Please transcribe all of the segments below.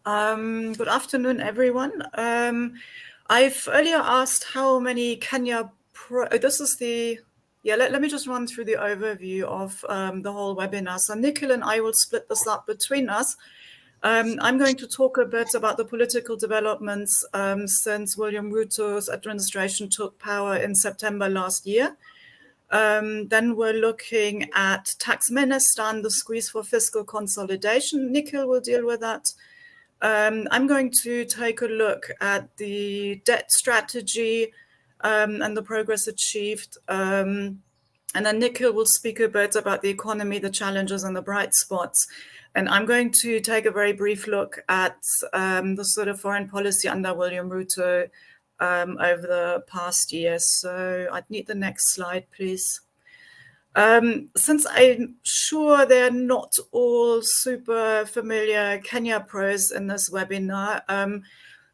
Good afternoon, everyone. I've earlier asked how many Kenya this is the, let me just run through the overview of the whole webinar. So Nikhil and I will split this up between us. I'm going to talk a bit about the political developments since William Ruto's administration took power in September last year. Then we're looking at Taxmenistan, the squeeze for fiscal consolidation. Nikhil will deal with that. I'm going to take a look at the debt strategy and the progress achieved. And then Nikhil will speak a bit about the economy, the challenges and the bright spots. And I'm going to take a very brief look at the sort of foreign policy under William Ruto over the past year. So I'd need the next slide, please. Since I'm sure they're not all super familiar Kenya pros in this webinar,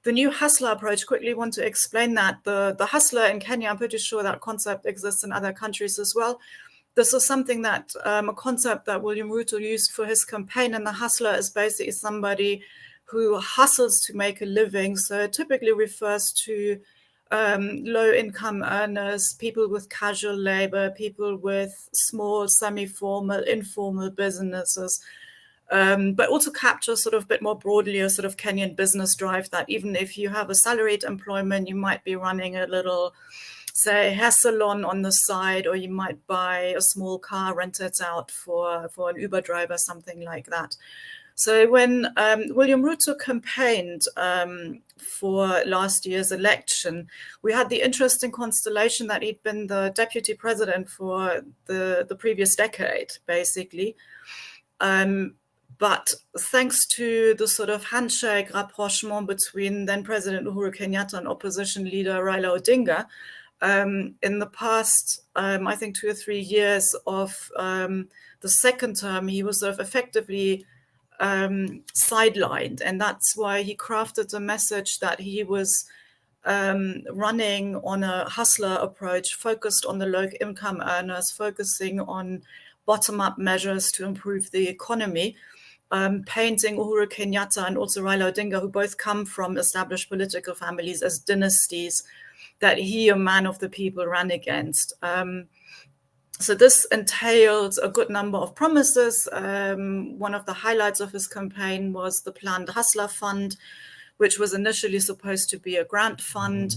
the new hustler approach, quickly want to explain that. The hustler in Kenya, I'm pretty sure that concept exists in other countries as well. This is something that, a concept that William Ruto used for his campaign, and the hustler is basically somebody who hustles to make a living. So it typically refers to low-income earners, people with casual labor, people with small, semi-formal, informal businesses, but also captures sort of a bit more broadly a sort of Kenyan business drive that even if you have a salaried employment, you might be running a little, say, hair salon on the side, or you might buy a small car, rent it out for an Uber driver, something like that. So when William Ruto campaigned for last year's election, we had the interesting constellation that he'd been the deputy president for the previous decade, basically. But thanks to the sort of handshake rapprochement between then President Uhuru Kenyatta and opposition leader Raila Odinga, in the past, I think 2 or 3 years of the second term, he was sort of effectively sidelined, and that's why he crafted a message that he was running on a hustler approach, focused on the low-income earners, focusing on bottom-up measures to improve the economy, painting Uhuru Kenyatta and also Raila Odinga, who both come from established political families, as dynasties that he, a man of the people, ran against. So this entailed a good number of promises. One of the highlights of his campaign was the planned Hustler Fund, which was initially supposed to be a grant fund.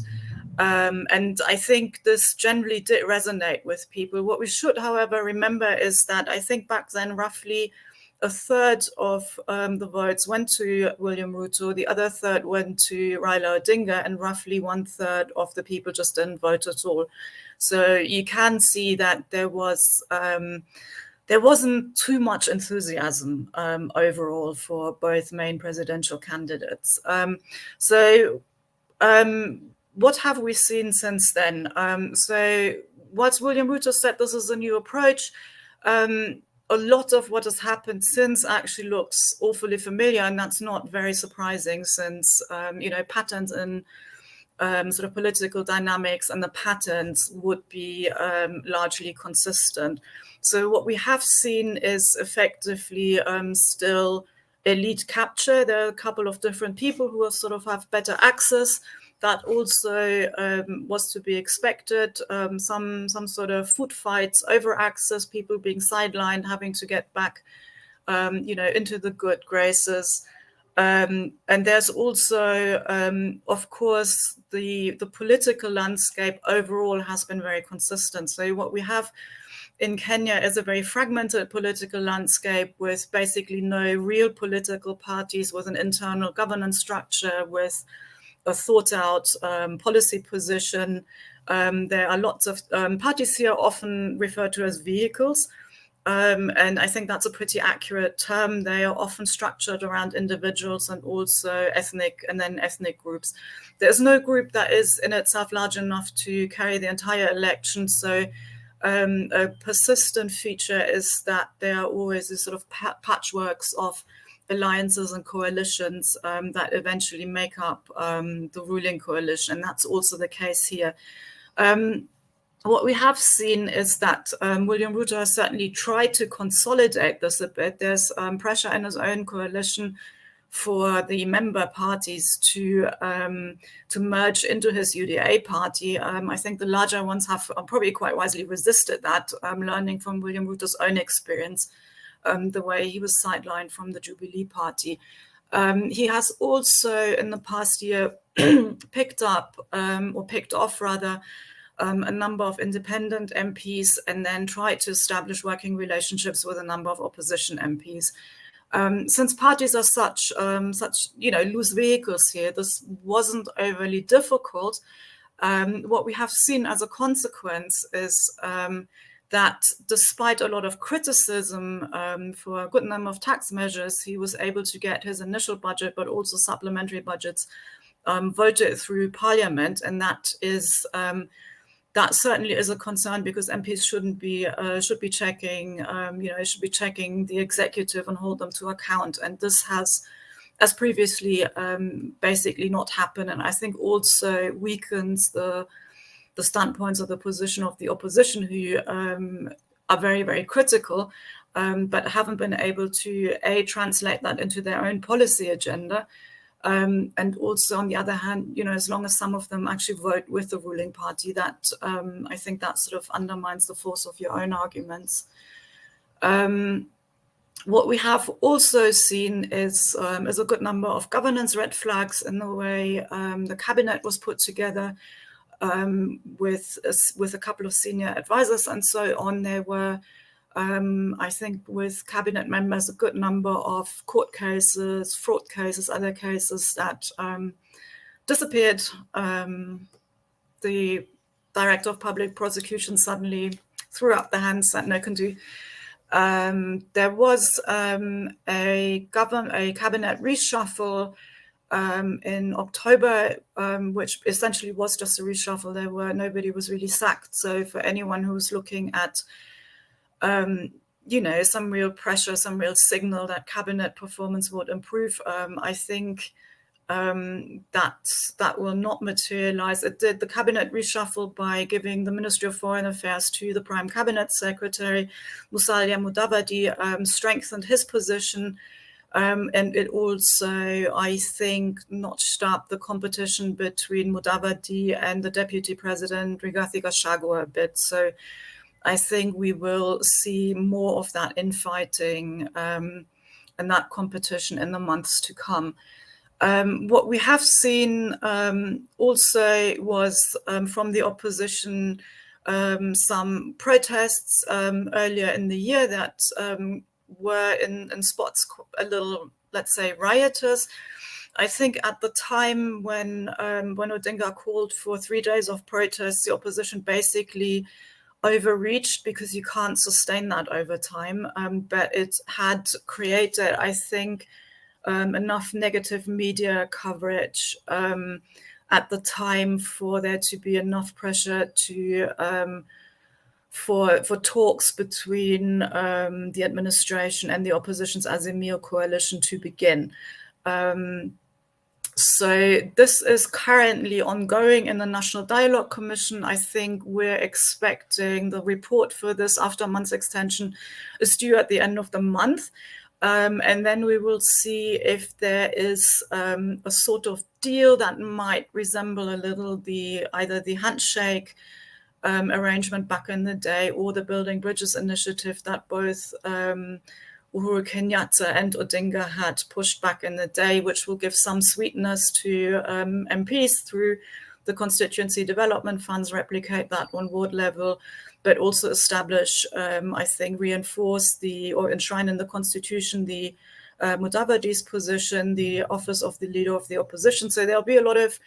And I think this generally did resonate with people. What we should, however, remember is that I think back then roughly a third of the votes went to William Ruto, the other third went to Raila Odinga, and roughly 1/3 of the people just didn't vote at all. So you can see that there wasn't too much enthusiasm overall for both main presidential candidates. What have we seen since then? So what William Ruto said, this is a new approach. A lot of what has happened since actually looks awfully familiar, and that's not very surprising since, patterns in sort of political dynamics and the patterns would be largely consistent. So what we have seen is effectively still elite capture. There are a couple of different people who sort of have better access. That also was to be expected. Some sort of food fights over access, people being sidelined, having to get back, into the good graces. And there's also, of course, the political landscape overall has been very consistent. So what we have in Kenya is a very fragmented political landscape with basically no real political parties, with an internal governance structure, with a thought out policy position. There are lots of parties here often referred to as vehicles. And I think that's a pretty accurate term. They are often structured around individuals and also ethnic groups. There's no group that is in itself large enough to carry the entire election. So a persistent feature is that there are always these sort of patchworks of alliances and coalitions that eventually make up the ruling coalition. And that's also the case here. What we have seen is that William Ruto has certainly tried to consolidate this a bit. There's pressure in his own coalition for the member parties to merge into his UDA party. I think the larger ones have probably quite wisely resisted that, learning from William Ruto's own experience, the way he was sidelined from the Jubilee Party. He has also, in the past year, picked off a number of independent MPs and then tried to establish working relationships with a number of opposition MPs. Since parties are such loose vehicles here, this wasn't overly difficult. What we have seen as a consequence is that despite a lot of criticism for a good number of tax measures, he was able to get his initial budget, but also supplementary budgets voted through Parliament, and that certainly is a concern, because MPs should be checking the executive and hold them to account. And this has, as previously, basically not happened. And I think also weakens the standpoints of the position of the opposition, who are very, very critical, but haven't been able to translate that into their own policy agenda. And also, on the other hand, as long as some of them actually vote with the ruling party, that I think that sort of undermines the force of your own arguments. What we have also seen is a good number of governance red flags in the way the cabinet was put together, with a couple of senior advisors and so on. There were, I think, with cabinet members, a good number of court cases, fraud cases, other cases that disappeared. The director of public prosecution suddenly threw up the hands that no can do. There was a cabinet reshuffle in October, which essentially was just a reshuffle. Nobody was really sacked. So for anyone who's looking at some real pressure, some real signal that cabinet performance would improve, I think that will not materialize. It did the cabinet reshuffle by giving the Ministry of Foreign Affairs to the Prime Cabinet Secretary, Musalia Mudavadi, strengthened his position. And it also, I think, notched up the competition between Mudavadi and the Deputy President, Rigathi Gachagua, a bit. So I think we will see more of that infighting and that competition in the months to come. What we have seen also was from the opposition some protests earlier in the year that were in spots a little, let's say, riotous. I think at the time when Odinga called for 3 days of protests, the opposition basically overreached, because you can't sustain that over time. But it had created, I think, enough negative media coverage at the time for there to be enough pressure for talks between the administration and the opposition's Azimio coalition to begin. So this is currently ongoing in the National Dialogue Commission. I think we're expecting the report for this after a month's extension is due at the end of the month. And then we will see if there is a sort of deal that might resemble a little either the handshake arrangement back in the day, or the Building Bridges initiative that both Uhuru Kenyatta and Odinga had pushed back in the day, which will give some sweetness to MPs through the constituency development funds, replicate that on ward level, but also establish, I think, reinforce or enshrine in the constitution the Mudavadi's position, the office of the leader of the opposition. So there'll be a lot of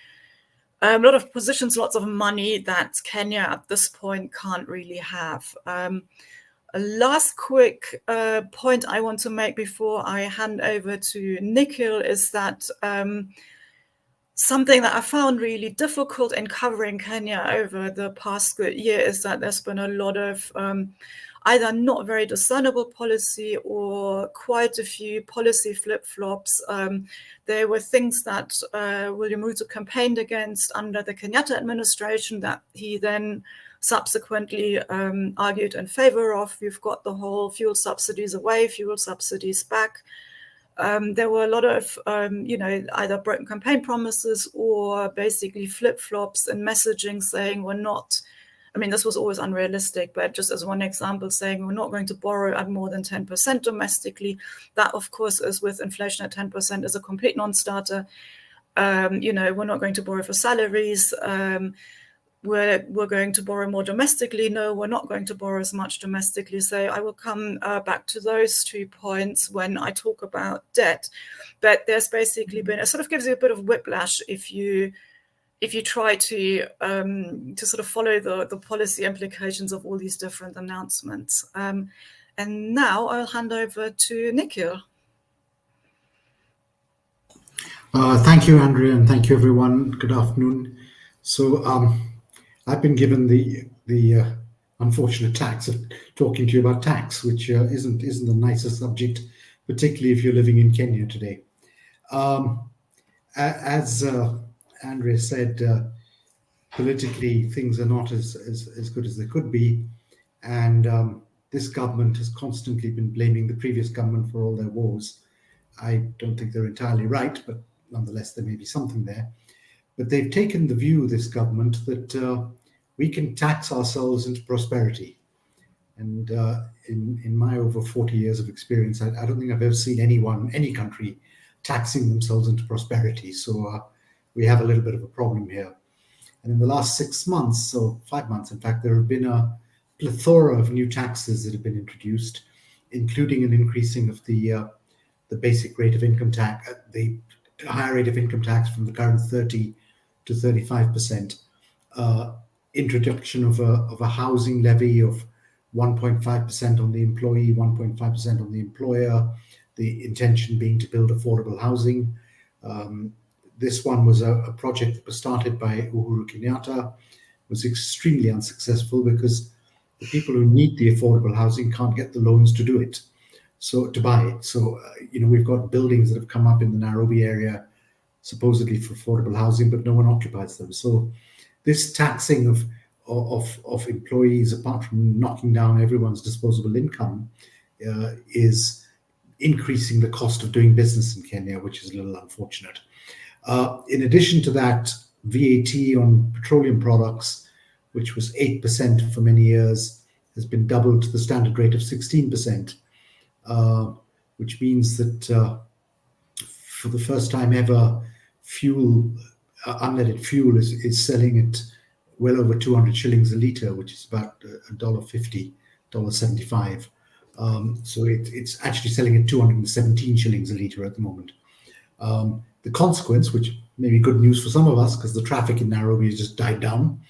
positions, lots of money that Kenya at this point can't really have. A last quick point I want to make before I hand over to Nikhil is that something that I found really difficult in covering Kenya over the past good year is that there's been a lot of either not very discernible policy or quite a few policy flip-flops. There were things that William Ruto campaigned against under the Kenyatta administration that he then subsequently argued in favor of. You've got the whole fuel subsidies away, fuel subsidies back There were a lot of, either broken campaign promises or basically flip-flops in messaging saying we're not, this was always unrealistic, but just as one example, saying we're not going to borrow at more than 10% domestically. That, of course, is with inflation at 10% is a complete non-starter. We're not going to borrow for salaries. We're going to borrow more domestically. No, we're not going to borrow as much domestically. So I will come back to those 2 points when I talk about debt. But there's basically been, it sort of gives you a bit of whiplash if you try to sort of follow the policy implications of all these different announcements. And now I'll hand over to Nikhil. Thank you, Andrea, and thank you, everyone. Good afternoon. So I've been given the unfortunate task of talking to you about tax, which isn't the nicest subject, particularly if you're living in Kenya today. As Andrea said, politically things are not as good as they could be, and this government has constantly been blaming the previous government for all their woes. I don't think they're entirely right, but nonetheless there may be something there. But they've taken the view, this government, that we can tax ourselves into prosperity. And in my over 40 years of experience, I don't think I've ever seen any country, taxing themselves into prosperity. So we have a little bit of a problem here. And in the last 6 months, or 5 months, in fact, there have been a plethora of new taxes that have been introduced, including an increasing of the basic rate of income tax, the higher rate of income tax from the current 30 to 35%, introduction of a housing levy of 1.5% on the employee, 1.5% on the employer, the intention being to build affordable housing. This one was a project that was started by Uhuru Kenyatta, was extremely unsuccessful because the people who need the affordable housing can't get the loans to do it, so to buy it. So, we've got buildings that have come up in the Nairobi area, supposedly for affordable housing, but no one occupies them. So this taxing of employees, apart from knocking down everyone's disposable income, is increasing the cost of doing business in Kenya, which is a little unfortunate. In addition to that, VAT on petroleum products, which was 8% for many years, has been doubled to the standard rate of 16%, which means that for the first time ever, unleaded fuel is selling at well over 200 shillings a litre, which is about $1.50, $1.75. So it's actually selling at 217 shillings a litre at the moment. The consequence, which may be good news for some of us, because the traffic in Nairobi has just died down.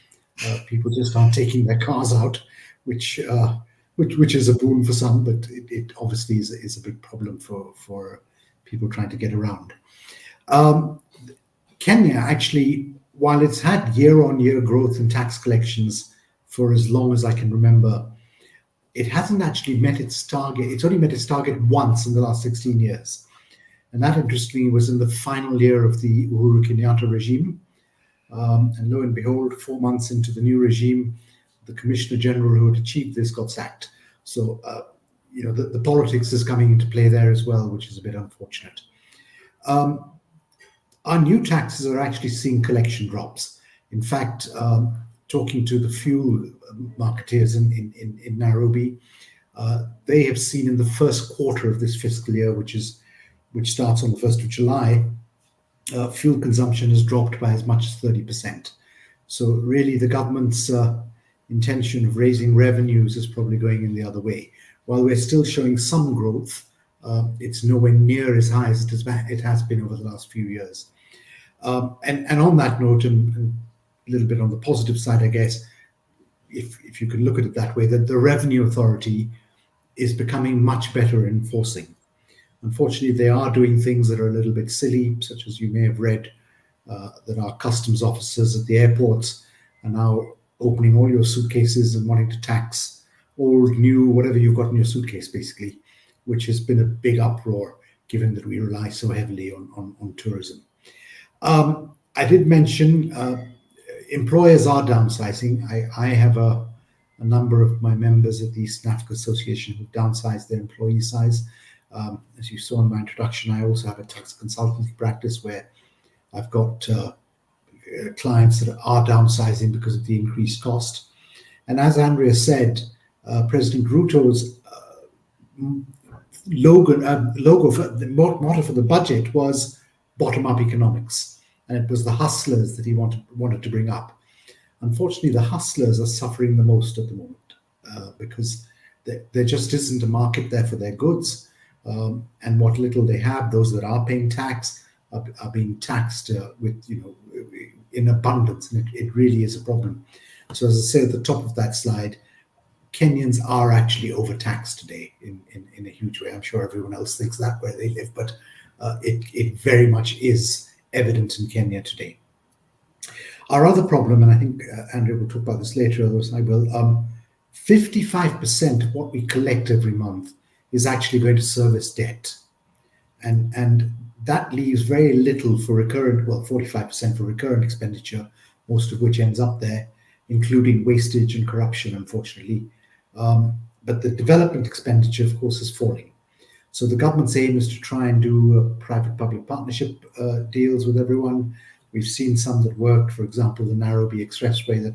People just aren't taking their cars out, which is a boon for some, but it obviously is a big problem for people trying to get around. Kenya, actually, while it's had year-on-year growth in tax collections for as long as I can remember, it hasn't actually met its target. It's only met its target once in the last 16 years. And that, interestingly, was in the final year of the Uhuru Kenyatta regime. And lo and behold, 4 months into the new regime, the Commissioner General who had achieved this got sacked. So, the politics is coming into play there as well, which is a bit unfortunate. Our new taxes are actually seeing collection drops. In fact, talking to the fuel marketeers in Nairobi, they have seen in the first quarter of this fiscal year, which starts on the 1st of July, fuel consumption has dropped by as much as 30%. So really the government's intention of raising revenues is probably going in the other way. While we're still showing some growth, it's nowhere near as high as it has been over the last few years. And on that note, and a little bit on the positive side, I guess, if you can look at it that way, that the Revenue Authority is becoming much better in enforcing. Unfortunately, they are doing things that are a little bit silly, such as you may have read, that our customs officers at the airports are now opening all your suitcases and wanting to tax old, new, whatever you've got in your suitcase, basically, which has been a big uproar, given that we rely so heavily on tourism. I did mention employers are downsizing. I have a number of my members at the Menas Association who downsized their employee size. As you saw in my introduction, I also have a tax consultancy practice where I've got clients that are downsizing because of the increased cost. And as Andrea said, President Ruto's logo for the motto for the budget was bottom-up economics, and it was the hustlers that he wanted to bring up. Unfortunately, the hustlers are suffering the most at the moment because there just isn't a market there for their goods, and what little they have, those that are paying tax are being taxed with in abundance, and it really is a problem. So as I say at the top of that slide, Kenyans are actually overtaxed today in a huge way. I'm sure everyone else thinks that where they live, but it very much is evident in Kenya today. Our other problem, and I think Andrea will talk about this later, otherwise I will, 55% of what we collect every month is actually going to service debt. And that leaves very little for recurrent, well, 45% for recurrent expenditure, most of which ends up there, including wastage and corruption, unfortunately. But the development expenditure, of course, is falling. So the government's aim is to try and do private-public partnership deals with everyone. We've seen some that worked, for example, the Nairobi Expressway that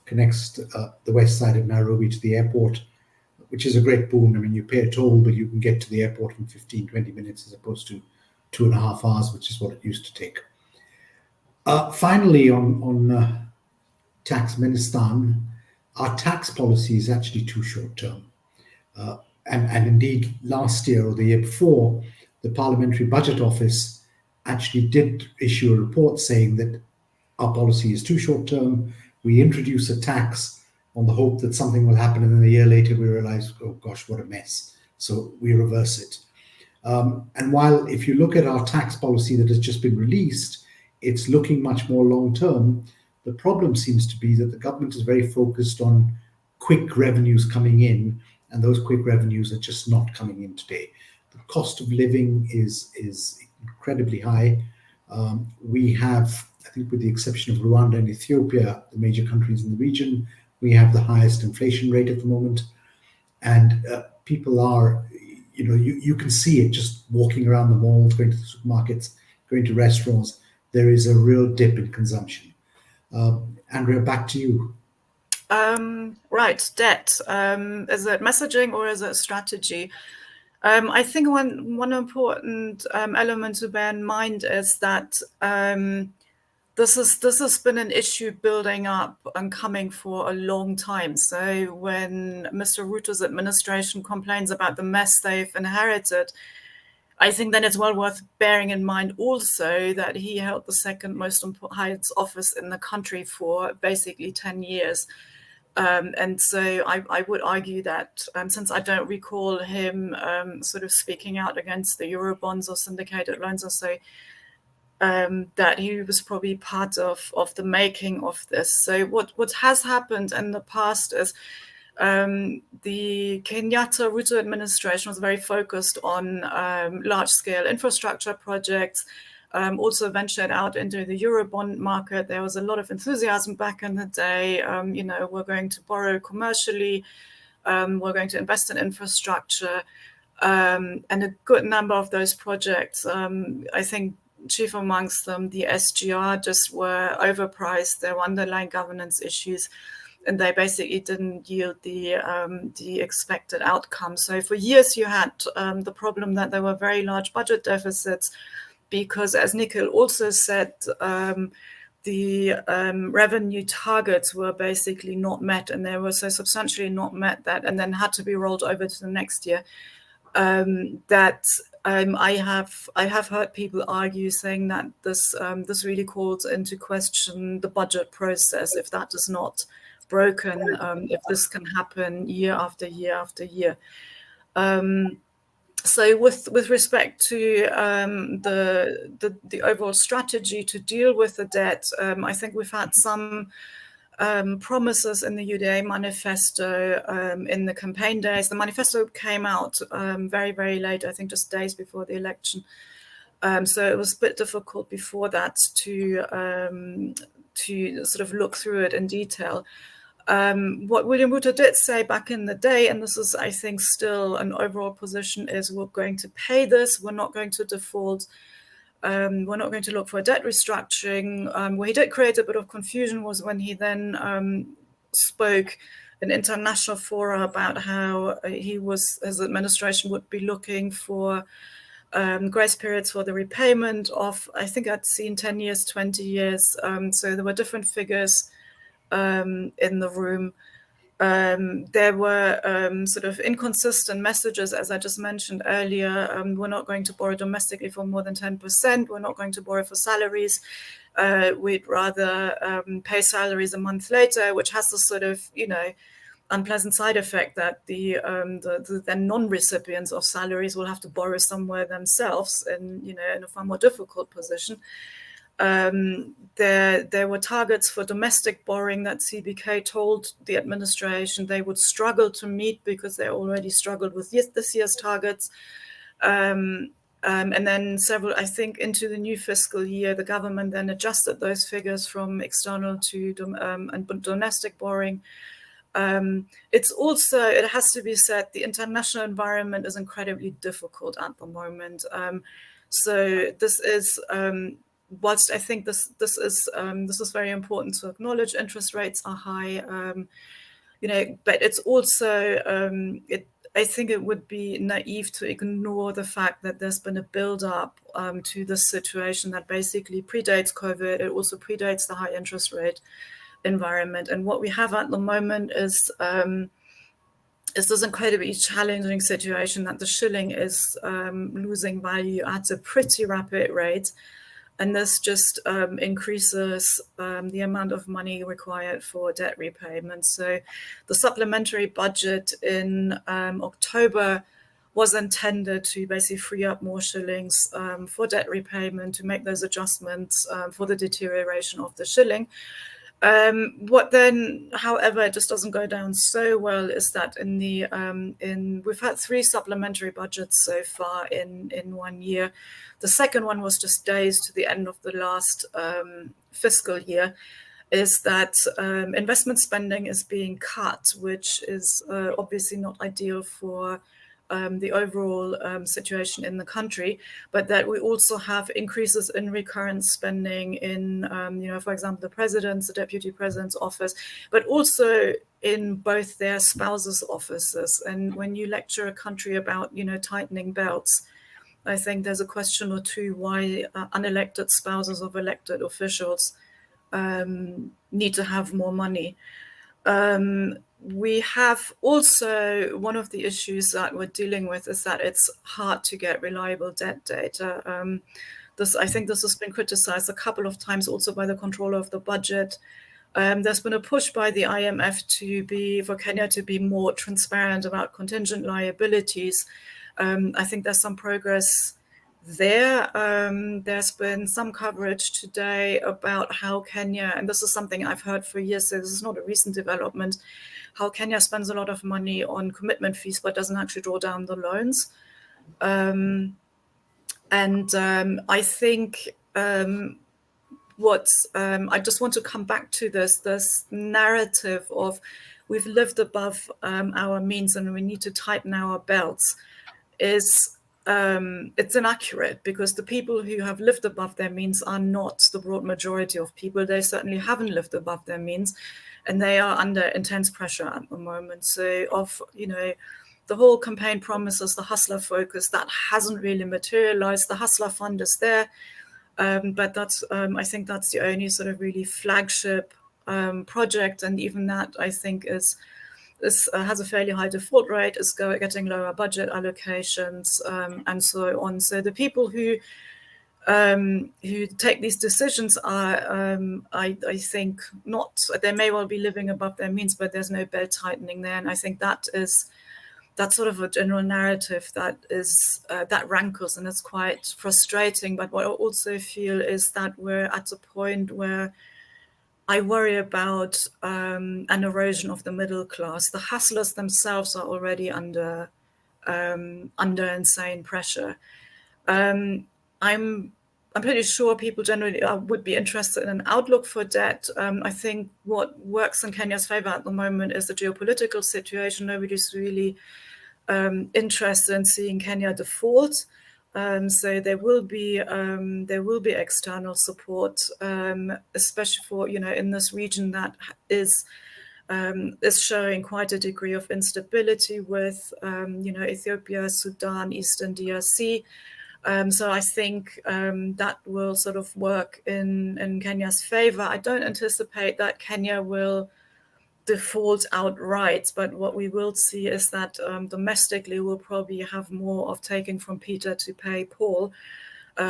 connects the west side of Nairobi to the airport, which is a great boon. I mean, you pay a toll, but you can get to the airport in 15, 20 minutes as opposed to 2.5 hours, which is what it used to take. Finally, on Taxmenistan, our tax policy is actually too short-term. And indeed, last year or the year before, the Parliamentary Budget Office actually did issue a report saying that our policy is too short-term. We introduce a tax on the hope that something will happen, and then a year later we realize, oh gosh, what a mess. So we reverse it. And while if you look at our tax policy that has just been released, it's looking much more long-term, the problem seems to be that the government is very focused on quick revenues coming in, and those quick revenues are just not coming in today. The cost of living is incredibly high. We have, I think with the exception of Rwanda and Ethiopia, the major countries in the region, we have the highest inflation rate at the moment. And people are, you can see it just walking around the malls, going to the supermarkets, going to restaurants. There is a real dip in consumption. Andrea, back to you. Right, debt. Is it messaging or is it strategy? I think one important element to bear in mind is that this has been an issue building up and coming for a long time. So when Mr. Ruto's administration complains about the mess they've inherited, I think then it's well worth bearing in mind also that he held the second most highest office in the country for basically 10 years. And so I would argue that since I don't recall him sort of speaking out against the Eurobonds or syndicated loans or so, that he was probably part of the making of this. So what has happened in the past is the Kenyatta-Ruto administration was very focused on large-scale infrastructure projects, also ventured out into the Eurobond market. There was a lot of enthusiasm back in the day. We're going to borrow commercially, we're going to invest in infrastructure, and a good number of those projects, I think chief amongst them, the SGR, just were overpriced. There were underlying governance issues, and they basically didn't yield the expected outcome. So for years you had the problem that there were very large budget deficits because, as Nikhil also said, the revenue targets were basically not met, and they were so substantially not met that, and then had to be rolled over to the next year. That I have heard people argue, saying that this really calls into question the budget process if that is not broken, if this can happen year after year after year. So with respect to the overall strategy to deal with the debt, I think we've had some promises in the UDA manifesto in the campaign days. The manifesto came out very, very late, I think just days before the election. So it was a bit difficult before that to sort of look through it in detail. What William Ruto did say back in the day, and this is, I think, still an overall position, is we're going to pay this, we're not going to default, we're not going to look for debt restructuring. Where he did create a bit of confusion was when he then spoke in international fora about how his administration would be looking for grace periods for the repayment of, I think I'd seen 10 years, 20 years. So there were different figures in the room. There were sort of inconsistent messages, as I just mentioned earlier. We're not going to borrow domestically for more than 10%. We're not going to borrow for salaries. We'd rather pay salaries a month later, which has this sort of, unpleasant side effect that the non-recipients of salaries will have to borrow somewhere themselves, and in a far more difficult position. There were targets for domestic borrowing that CBK told the administration they would struggle to meet because they already struggled with this year's targets. And then several, I think, into the new fiscal year, the government then adjusted those figures from external to domestic borrowing. It has to be said, the international environment is incredibly difficult at the moment. So this is, whilst I think this is very important to acknowledge, interest rates are high, but it's also, I think it would be naive to ignore the fact that there's been a build-up to this situation that basically predates COVID. It also predates the high interest rate environment. And what we have at the moment is this incredibly challenging situation that the shilling is losing value at a pretty rapid rate. And this just increases the amount of money required for debt repayment. So the supplementary budget in October was intended to basically free up more shillings for debt repayment, to make those adjustments for the deterioration of the shilling. What then, however, it just doesn't go down so well is that we've had 3 supplementary budgets so far in 1 year. The second one was just days to the end of the last fiscal year. Is that investment spending is being cut, which is obviously not ideal for the overall situation in the country, but that we also have increases in recurrent spending in, for example, the president's, the deputy president's office, but also in both their spouses' offices. And when you lecture a country about, tightening belts, I think there's a question or two why unelected spouses of elected officials need to have more money. We have also, one of the issues that we're dealing with is that it's hard to get reliable debt data. I think this has been criticized a couple of times also by the controller of the budget. There's been a push by the IMF for Kenya to be more transparent about contingent liabilities. I think there's some progress there. There's been some coverage today about how Kenya, and this is something I've heard for years, so this is not a recent development, how Kenya spends a lot of money on commitment fees but doesn't actually draw down the loans. I think I just want to come back to this narrative of we've lived above our means and we need to tighten our belts. It's inaccurate, because the people who have lived above their means are not the broad majority of people. They certainly haven't lived above their means, and they are under intense pressure at the moment. So the whole campaign promises the hustler focus, that hasn't really materialized. The hustler fund is there, but I think that's the only sort of really flagship project, and even that I think has a fairly high default rate, is getting lower budget allocations, and so on. So the people who take these decisions are, I think, not. They may well be living above their means, but there's no belt tightening there, and I think that's sort of a general narrative that rankles, and it's quite frustrating. But what I also feel is that we're at a point where I worry about an erosion of the middle class. The hustlers themselves are already under insane pressure. I'm I'm pretty sure people generally would be interested in an outlook for debt. I think what works in Kenya's favor at the moment is the geopolitical situation. Nobody's really interested in seeing Kenya default. So there will be external support, especially for in this region that is showing quite a degree of instability with Ethiopia, Sudan, Eastern DRC. So I think that will sort of work in Kenya's favor. I don't anticipate that Kenya will default outright, but what we will see is that domestically we'll probably have more of taking from Peter to pay Paul.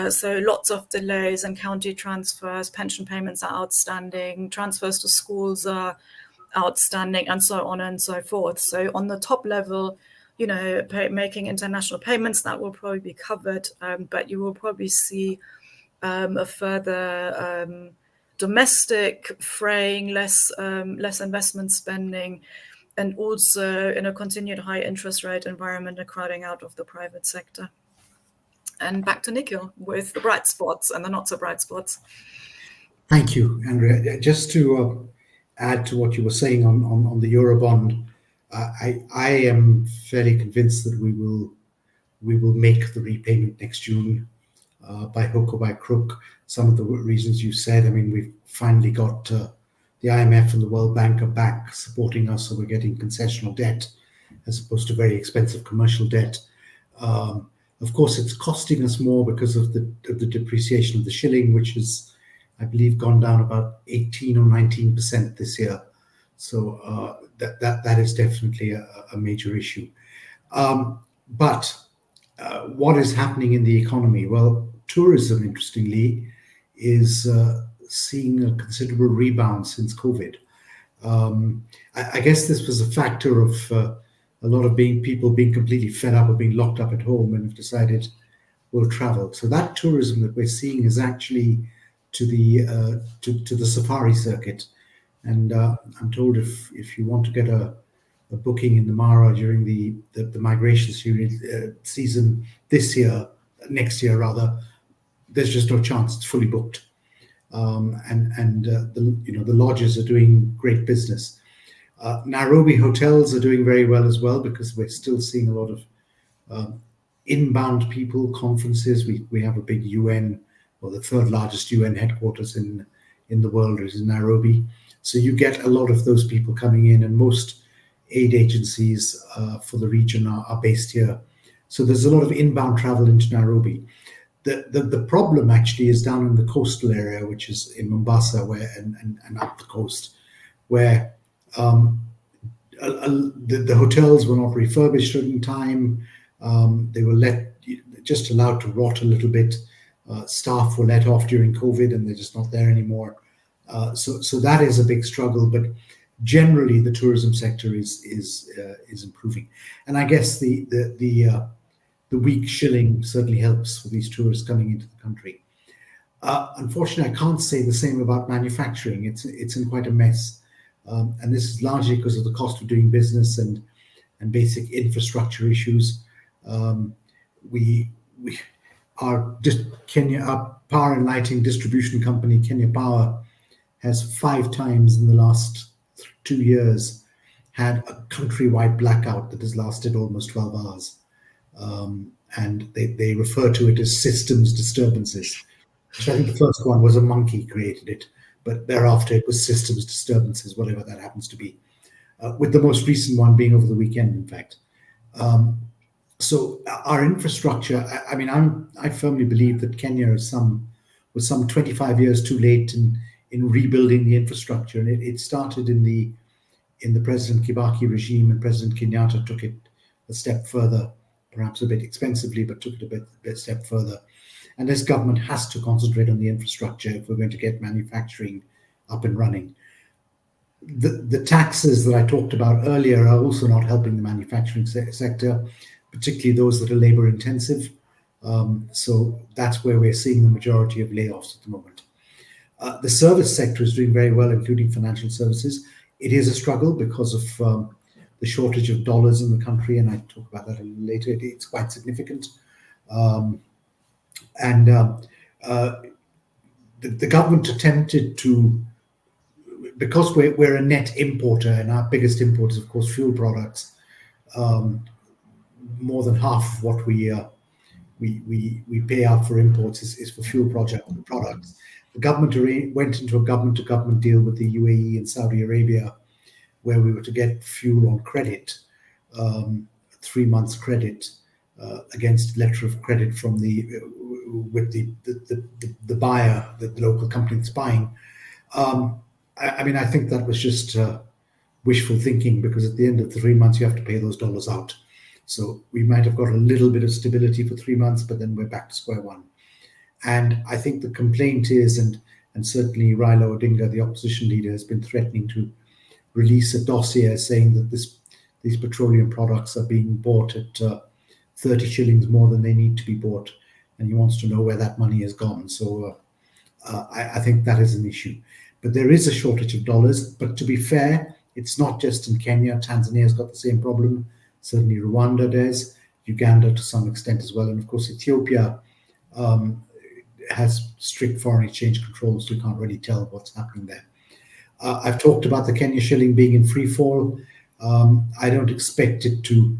So lots of delays and county transfers, pension payments are outstanding, transfers to schools are outstanding, and so on and so forth. So on the top level, making international payments, that will probably be covered, but you will probably see a further domestic fraying, less investment spending, and also in a continued high interest rate environment, a crowding out of the private sector. And back to Nikhil with the bright spots and the not so bright spots. Thank you, Andrea. Just to add to what you were saying on the Eurobond, I am fairly convinced that we will make the repayment next June by hook or by crook. Some of the reasons you said. I mean, we've finally got the IMF and the World Bank are back supporting us, so we're getting concessional debt as opposed to very expensive commercial debt. Of course, it's costing us more because of the depreciation of the shilling, which has, I believe, gone down about 18 or 19% this year. So that is definitely a major issue. But what is happening in the economy? Well, tourism, interestingly, is seeing a considerable rebound since COVID. I guess this was a factor of a lot of people being completely fed up of being locked up at home and have decided we'll travel. So that tourism that we're seeing is actually to the safari circuit. And I'm told if you want to get a booking in the Mara during the migration season next year rather, there's just no chance. It's fully booked. The lodges are doing great business. Nairobi hotels are doing very well as well because we're still seeing a lot of inbound people, conferences. We have a big UN, or the third largest UN headquarters in the world is in Nairobi. So you get a lot of those people coming in, and most aid agencies for the region are based here. So there's a lot of inbound travel into Nairobi. The problem actually is down in the coastal area, which is in Mombasa, and up the coast, where the hotels were not refurbished in time. They were just allowed to rot a little bit. Staff were let off during COVID, and they're just not there anymore. So that is a big struggle. But generally, the tourism sector is improving, and I guess the weak shilling certainly helps for these tourists coming into the country. Unfortunately, I can't say the same about manufacturing. It's in quite a mess, and this is largely because of the cost of doing business and basic infrastructure issues. Our power and lighting distribution company, Kenya Power, has 5 times in the last 2 years had a countrywide blackout that has lasted almost 12 hours. And they refer to it as systems disturbances. So I think the first one was a monkey created it, but thereafter it was systems disturbances, whatever that happens to be. With the most recent one being over the weekend, in fact. So our infrastructure, I firmly believe that Kenya was some 25 years too late in rebuilding the infrastructure, and it started in the President Kibaki regime, and President Kenyatta took it a step further, perhaps a bit expensively, but took it a step further. And this government has to concentrate on the infrastructure if we're going to get manufacturing up and running. The taxes that I talked about earlier are also not helping the manufacturing sector, particularly those that are labor intensive. So that's where we're seeing the majority of layoffs at the moment. The service sector is doing very well, including financial services. It is a struggle because of the shortage of dollars in the country, and I talk about that a little later. It's quite significant. the government attempted to, because we're a net importer, and our biggest import is, of course, fuel products. More than half of what we pay out for imports is for fuel products. The government went into a government-to-government deal with the UAE and Saudi Arabia, where we were to get fuel on credit, 3 months credit against letter of credit from the buyer, the local company that's buying. I mean, I think that was just wishful thinking, because at the end of the 3 months, you have to pay those dollars out. So we might have got a little bit of stability for 3 months, but then we're back to square one. And I think the complaint is, and certainly Raila Odinga, the opposition leader, has been threatening to release a dossier saying that these petroleum products are being bought at 30 shillings more than they need to be bought, and he wants to know where that money has gone. So I think that is an issue. But there is a shortage of dollars. But to be fair, it's not just in Kenya. Tanzania's got the same problem. Certainly Rwanda does. Uganda to some extent as well. And of course, Ethiopia has strict foreign exchange controls, so you can't really tell what's happening there. I've talked about the Kenya shilling being in free fall. I don't expect it to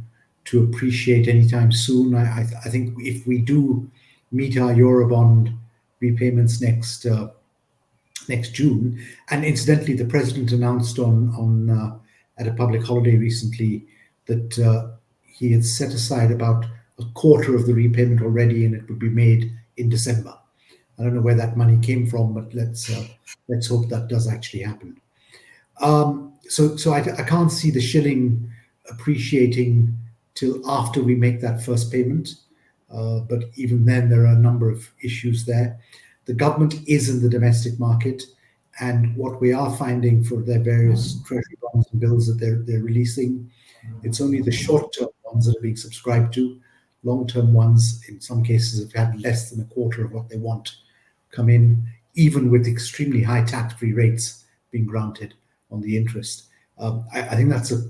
appreciate anytime soon. I think if we do meet our Eurobond repayments next June, and incidentally, the president announced on at a public holiday recently that he had set aside about a quarter of the repayment already, and it would be made in December. I don't know where that money came from, but let's hope that does actually happen. So I can't see the shilling appreciating till after we make that first payment. But even then, there are a number of issues there. The government is in the domestic market, and what we are finding for their various treasury bonds and bills that they're releasing, it's only the short-term ones that are being subscribed to. Long-term ones, in some cases, have had less than a quarter of what they want come in, even with extremely high tax-free rates being granted on the interest. I think that's a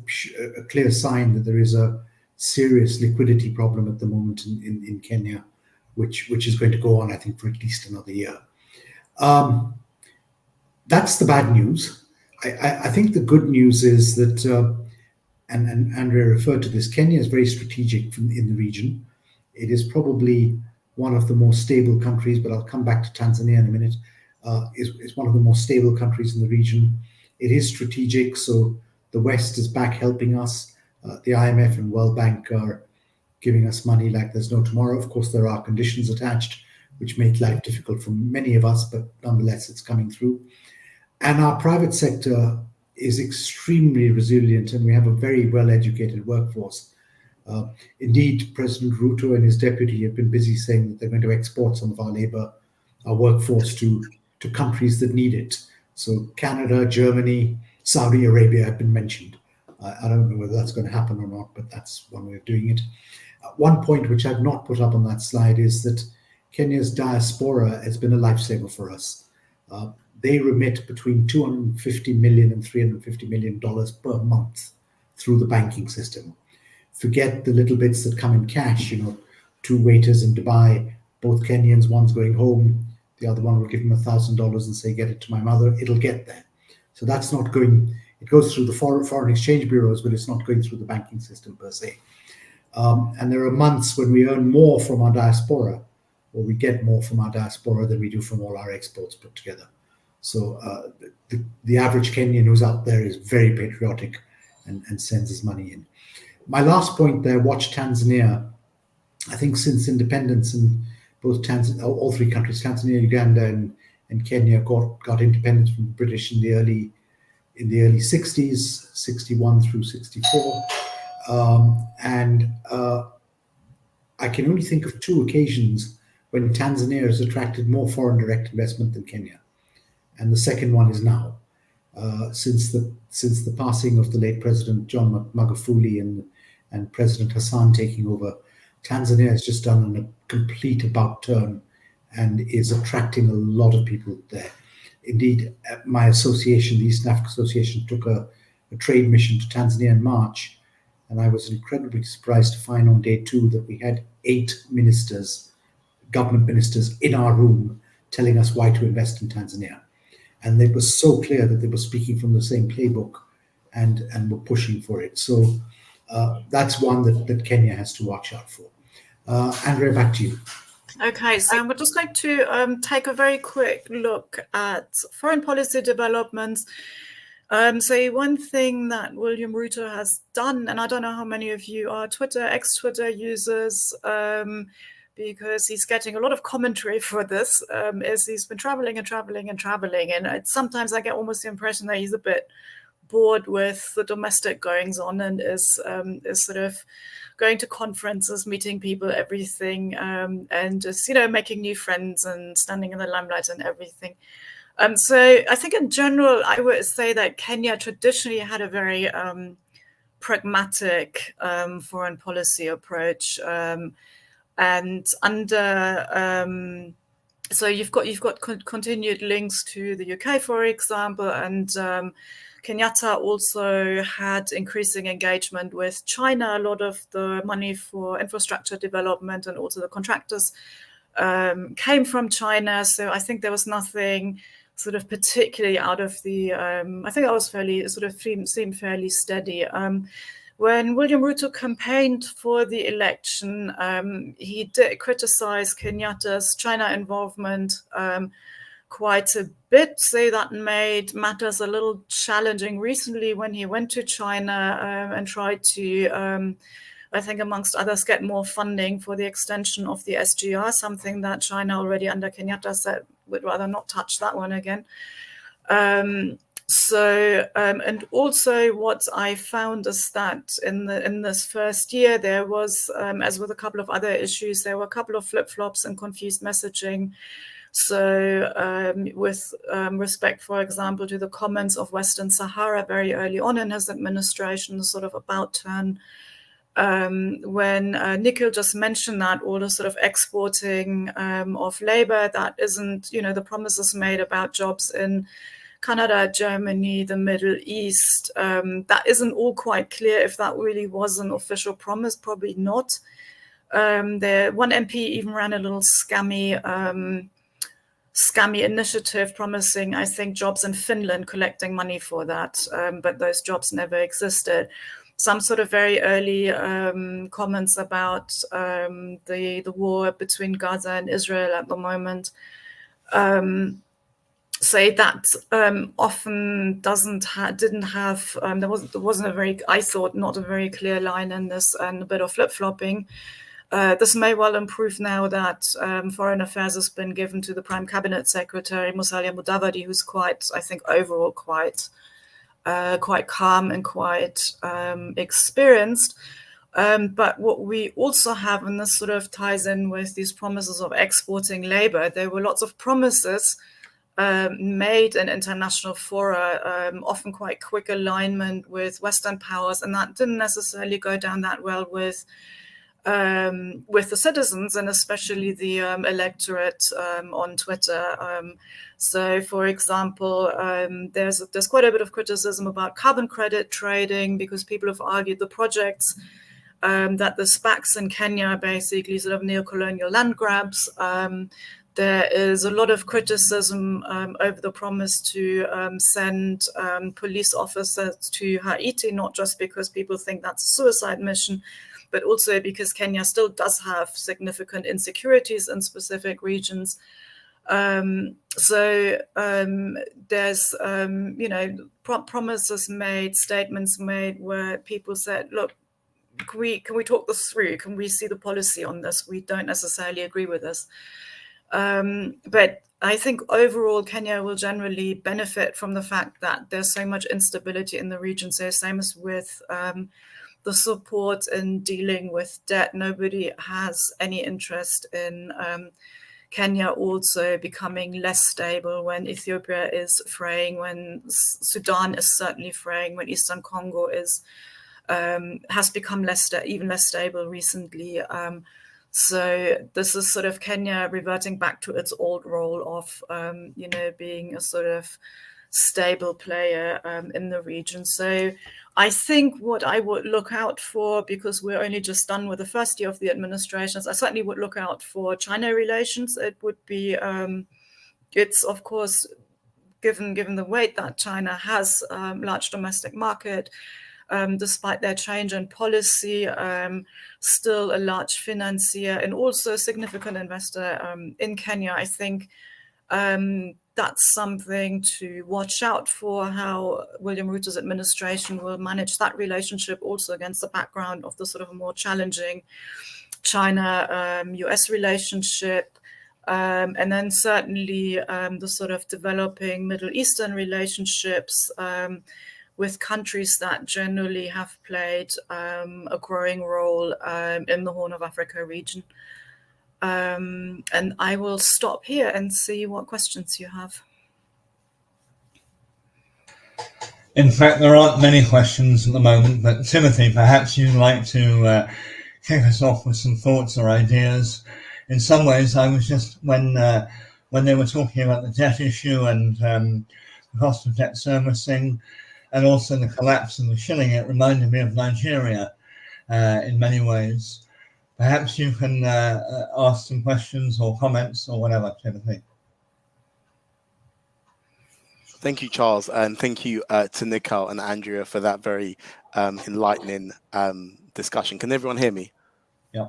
clear sign that there is a serious liquidity problem at the moment in Kenya, which is going to go on, I think, for at least another year. That's the bad news. I think the good news is that, and Andrea referred to this, Kenya is very strategic in the region. It is probably one of the more stable countries, but I'll come back to Tanzania in a minute. It's one of the more stable countries in the region. It is strategic, so the West is back helping us. The IMF and World Bank are giving us money like there's no tomorrow. Of course, there are conditions attached which make life difficult for many of us, but nonetheless, it's coming through. And our private sector is extremely resilient, and we have a very well-educated workforce. Indeed, President Ruto and his deputy have been busy saying that they're going to export some of our labor, our workforce to countries that need it. So Canada, Germany, Saudi Arabia have been mentioned. I don't know whether that's going to happen or not, but that's one way of doing it. One point which I've not put up on that slide is that Kenya's diaspora has been a lifesaver for us. They remit between $250 million and $350 million per month through the banking system. Forget the little bits that come in cash, 2 waiters in Dubai, both Kenyans, one's going home, the other one will give him $1,000 and say, get it to my mother, it'll get there. So that's not going, it goes through the foreign exchange bureaus, but it's not going through the banking system per se. And there are months when we earn more from our diaspora, or we get more from our diaspora than we do from all our exports put together. So the average Kenyan who's out there is very patriotic and sends his money in. My last point there, watch Tanzania. I think since independence, and both all three countries, Tanzania, Uganda, and Kenya, got independence from the British in the early 60s, 61 through 64. I can only think of 2 occasions when Tanzania has attracted more foreign direct investment than Kenya. And the second one is now. Since the passing of the late President John Magufuli and President Hassan taking over, Tanzania has just done a complete about turn and is attracting a lot of people there. Indeed, my association, the East Africa Association, took a trade mission to Tanzania in March, and I was incredibly surprised to find on day 2 that we had 8 ministers government ministers in our room telling us why to invest in Tanzania. And it was so clear that they were speaking from the same playbook and were pushing for it. So that's one that Kenya has to watch out for. Andrea, back to you. Okay, so I'm just going to take a very quick look at foreign policy developments. So one thing that William Ruto has done, and I don't know how many of you are ex-Twitter users, because he's getting a lot of commentary for this, is he's been traveling and traveling and traveling. And sometimes I get almost the impression that he's a bit bored with the domestic goings on and is sort of going to conferences, meeting people, everything, and just, making new friends and standing in the limelight and everything. So I think in general, I would say that Kenya traditionally had a very pragmatic foreign policy approach, and under so you've got continued links to the UK, for example, and Kenyatta also had increasing engagement with China. A lot of the money for infrastructure development and also the contractors came from China. So I think there was nothing sort of particularly out of the, I think that was seemed fairly steady. When William Ruto campaigned for the election, he did criticize Kenyatta's China involvement quite a bit, say that made matters a little challenging recently when he went to China and tried to, I think amongst others, get more funding for the extension of the SGR, something that China already under Kenyatta said would rather not touch that one again. And also what I found is that in this first year, there was, as with a couple of other issues, there were a couple of flip-flops and confused messaging. So with respect, for example, to the comments of Western Sahara very early on in his administration, sort of about turn, when Nikhil just mentioned that all the sort of exporting of labor, that isn't, the promises made about jobs in Canada, Germany, the Middle East, that isn't all quite clear if that really was an official promise, probably not. One MP even ran a little scammy initiative promising, I think, jobs in Finland, collecting money for that, but those jobs never existed. Some sort of very early comments about the war between Gaza and Israel at the moment say that often didn't have there wasn't a very, I thought, not a very clear line in this, and a bit of flip-flopping. This may well improve now that Foreign Affairs has been given to the Prime Cabinet Secretary, Musalia Mudavadi, who's quite, I think, overall quite calm and quite experienced. But what we also have, and this sort of ties in with these promises of exporting labor, there were lots of promises made in international fora, often quite quick alignment with Western powers, and that didn't necessarily go down that well with the citizens, and especially the electorate on Twitter. So, for example, there's quite a bit of criticism about carbon credit trading, because people have argued the projects that the SPACs in Kenya are basically sort of neo-colonial land grabs. There is a lot of criticism over the promise to send police officers to Haiti, not just because people think that's a suicide mission, but also because Kenya still does have significant insecurities in specific regions. There's, promises made, statements made where people said, look, can we talk this through? Can we see the policy on this? We don't necessarily agree with this. But I think overall, Kenya will generally benefit from the fact that there's so much instability in the region. So same as with the support in dealing with debt, nobody has any interest in Kenya also becoming less stable when Ethiopia is fraying, when Sudan is certainly fraying, when Eastern Congo has become even less stable recently. So this is sort of Kenya reverting back to its old role of, being a sort of stable player in the region. So I think what I would look out for, because we're only just done with the first year of the administrations, I certainly would look out for China relations. It would be, it's of course, given the weight that China has, large domestic market, despite their change in policy, still a large financier and also a significant investor in Kenya. I think that's something to watch out for, how William Ruto's administration will manage that relationship, also against the background of the sort of more challenging China-US relationship. And then certainly the sort of developing Middle Eastern relationships with countries that generally have played a growing role in the Horn of Africa region. And I will stop here and see what questions you have. In fact, there aren't many questions at the moment, but Timothy, perhaps you'd like to kick us off with some thoughts or ideas. In some ways, I was just, when they were talking about the debt issue and the cost of debt servicing, and also the collapse of the shilling, it reminded me of Nigeria in many ways. Perhaps you can ask some questions or comments or whatever, Timothy. Thank you, Charles, and thank you to Nikhil and Andrea for that very enlightening discussion. Can everyone hear me? Yeah.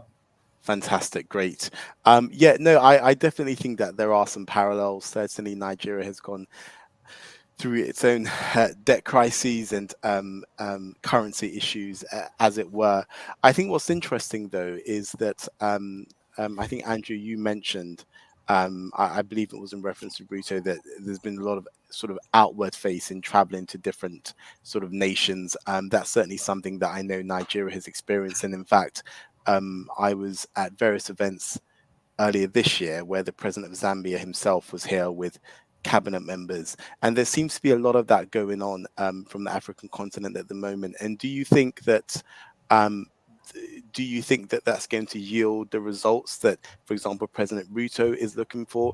Fantastic, great. Yeah, no, I definitely think that there are some parallels. Certainly, Nigeria has gone through its own debt crises and currency issues, as it were. I think what's interesting, though, is that I think, Andrew, you mentioned, I believe it was in reference to Ruto, that there's been a lot of sort of outward facing, traveling to different sort of nations. That's certainly something that I know Nigeria has experienced. And in fact, I was at various events earlier this year where the president of Zambia himself was here with cabinet members, and there seems to be a lot of that going on from the African continent at the moment. And do you think that that's going to yield the results that, for example, President Ruto is looking for?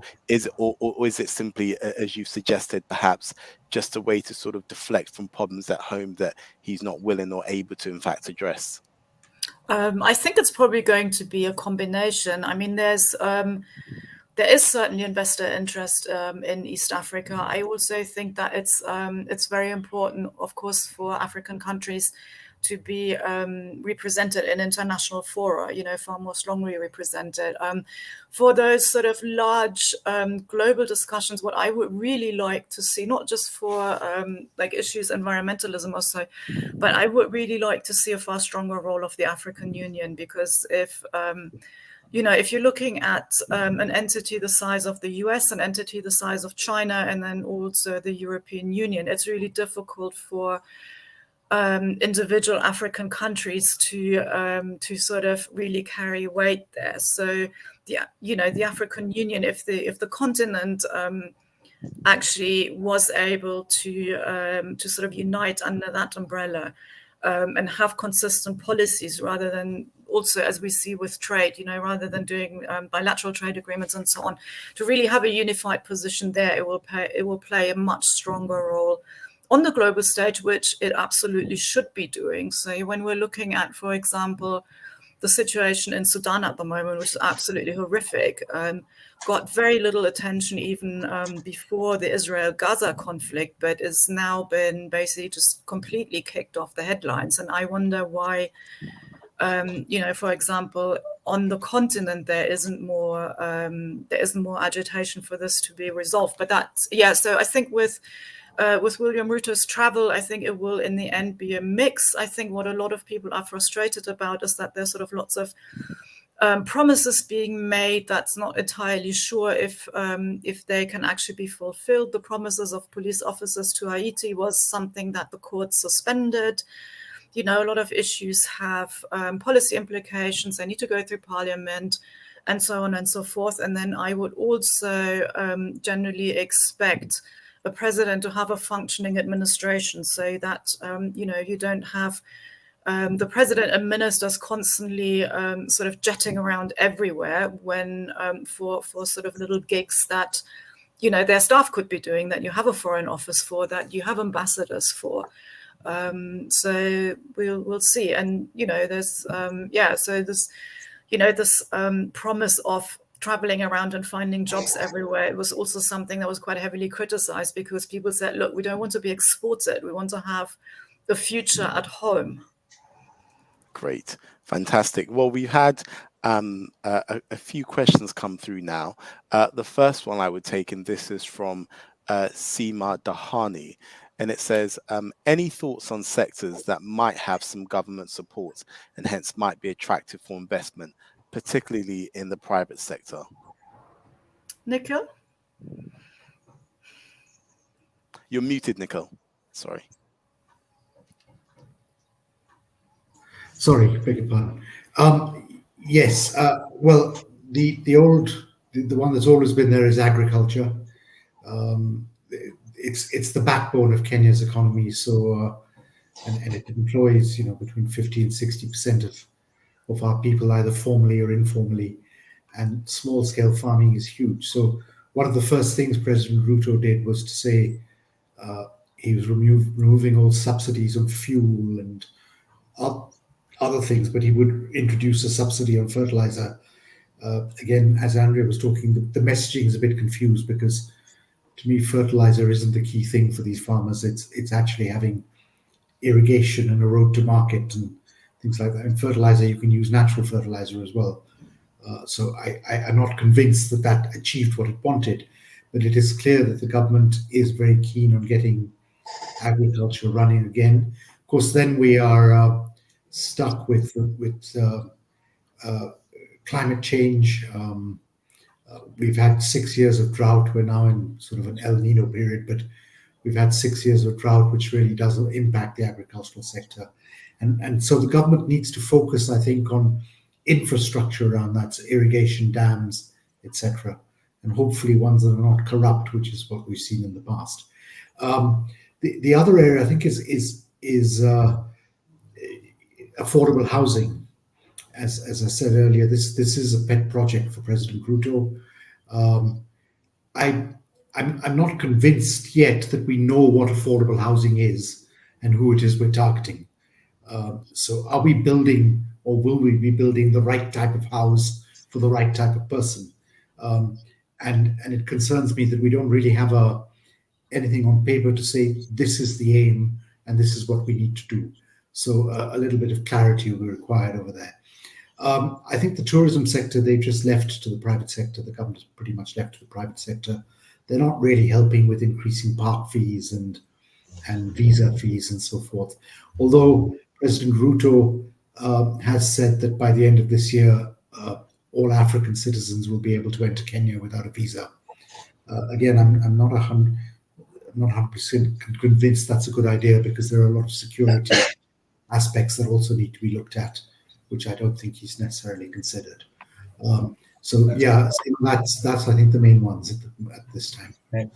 Or is it simply, as you've suggested, perhaps just a way to sort of deflect from problems at home that he's not willing or able to, in fact, address? I think it's probably going to be a combination. I mean, there is certainly investor interest in East Africa. I also think that it's very important, of course, for African countries to be represented in international fora, far more strongly represented. For those sort of large global discussions, what I would really like to see, not just for like issues environmentalism or so, but I would really like to see a far stronger role of the African Union, because if you're looking at an entity the size of the US, an entity the size of China, and then also the European Union, it's really difficult for individual African countries to sort of really carry weight there. So the African Union, if the continent actually was able to sort of unite under that umbrella and have consistent policies, rather than also, as we see with trade, rather than doing bilateral trade agreements and so on, to really have a unified position there, it will play a much stronger role on the global stage, which it absolutely should be doing. So when we're looking at, for example, the situation in Sudan at the moment, which is absolutely horrific, got very little attention even before the Israel-Gaza conflict, but has now been basically just completely kicked off the headlines. And I wonder why, for example, on the continent, there isn't more agitation for this to be resolved. But so I think with William Ruto's travel, I think it will in the end be a mix. I think what a lot of people are frustrated about is that there's sort of lots of promises being made that's not entirely sure if they can actually be fulfilled. The promises of police officers to Haiti was something that the court suspended. A lot of issues have policy implications. They need to go through parliament and so on and so forth. And then I would also generally expect a president to have a functioning administration, so that you don't have the president and ministers constantly sort of jetting around everywhere when for sort of little gigs that their staff could be doing, that you have a foreign office for, that you have ambassadors for. So we'll see. And there's so this this promise of traveling around and finding jobs everywhere, it was also something that was quite heavily criticized, because people said, look, we don't want to be exported, we want to have a future at home. Great, fantastic. Well, we've had a few questions come through now. The first one I would take, and this is from Seema Dahani, and it says, any thoughts on sectors that might have some government support and hence might be attractive for investment, particularly in the private sector? Nikhil? You're muted, Nikhil. Sorry. Sorry, beg your pardon. Yes, well, the one that's always been there is agriculture. It's the backbone of Kenya's economy. So, and it employs between 50 and 60% of our people, either formally or informally. And small scale farming is huge. So one of the first things President Ruto did was to say he was removing all subsidies on fuel and other things, but he would introduce a subsidy on fertilizer. Again, as Andrea was talking, the messaging is a bit confused, because to me, fertilizer isn't the key thing for these farmers. It's actually having irrigation and a road to market and things like that. And fertilizer, you can use natural fertilizer as well. So I'm not convinced that achieved what it wanted, but it is clear that the government is very keen on getting agriculture running again. Of course, then we are stuck with climate change. We've had 6 years of drought. We're now in sort of an El Nino period, but we've had 6 years of drought, which really doesn't impact the agricultural sector. And so the government needs to focus, I think, on infrastructure around that, so irrigation, dams, etc., and hopefully ones that are not corrupt, which is what we've seen in the past. The other area, I think, is affordable housing. As I said earlier, this is a pet project for President Ruto. I'm not convinced yet that we know what affordable housing is and who it is we're targeting. So are we building, or will we be building, the right type of house for the right type of person? And it concerns me that we don't really have anything on paper to say this is the aim and this is what we need to do. So a little bit of clarity will be required over there. I think the tourism sector, they've just left to the private sector. The government has pretty much left to the private sector. They're not really helping with increasing park fees and visa fees and so forth. Although President Ruto has said that by the end of this year, all African citizens will be able to enter Kenya without a visa. Again, I'm not 100% convinced that's a good idea, because there are a lot of security aspects that also need to be looked at, which I don't think he's necessarily considered. So yeah, that's I think the main ones at this time. Okay.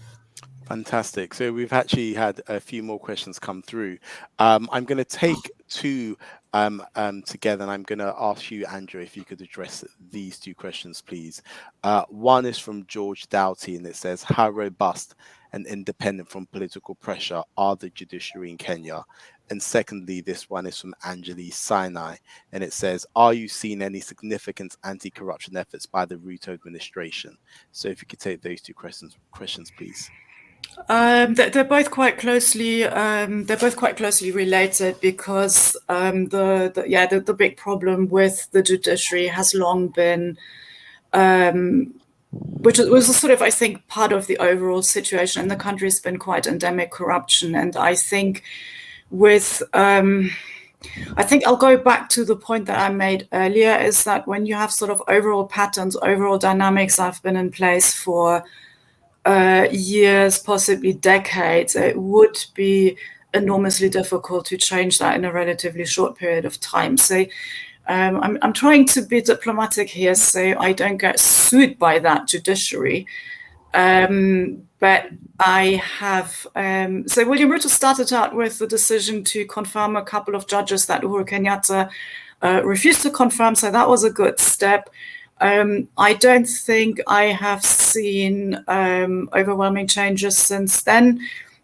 Fantastic. So we've actually had a few more questions come through. I'm going to take two together, and I'm going to ask you, Andrew, if you could address these two questions, please. One is from George Doughty, and it says, how robust and independent from political pressure are the judiciary in Kenya? And secondly, this one is from Anjali Sinai, and it says, are you seeing any significant anti-corruption efforts by the Ruto administration? So if you could take those two questions, please. They're both quite closely related, because the big problem with the judiciary has long been, which was sort of, I think, part of the overall situation in the country, has been quite endemic corruption. And I think I think I'll go back to the point that I made earlier, is that when you have sort of overall patterns, overall dynamics that have been in place for years, possibly decades, it would be enormously difficult to change that in a relatively short period of time. So I'm trying to be diplomatic here, so I don't get sued by that judiciary. But I have, so William Ruto started out with the decision to confirm a couple of judges that Uhuru Kenyatta refused to confirm, so that was a good step. I don't think I have seen overwhelming changes since then.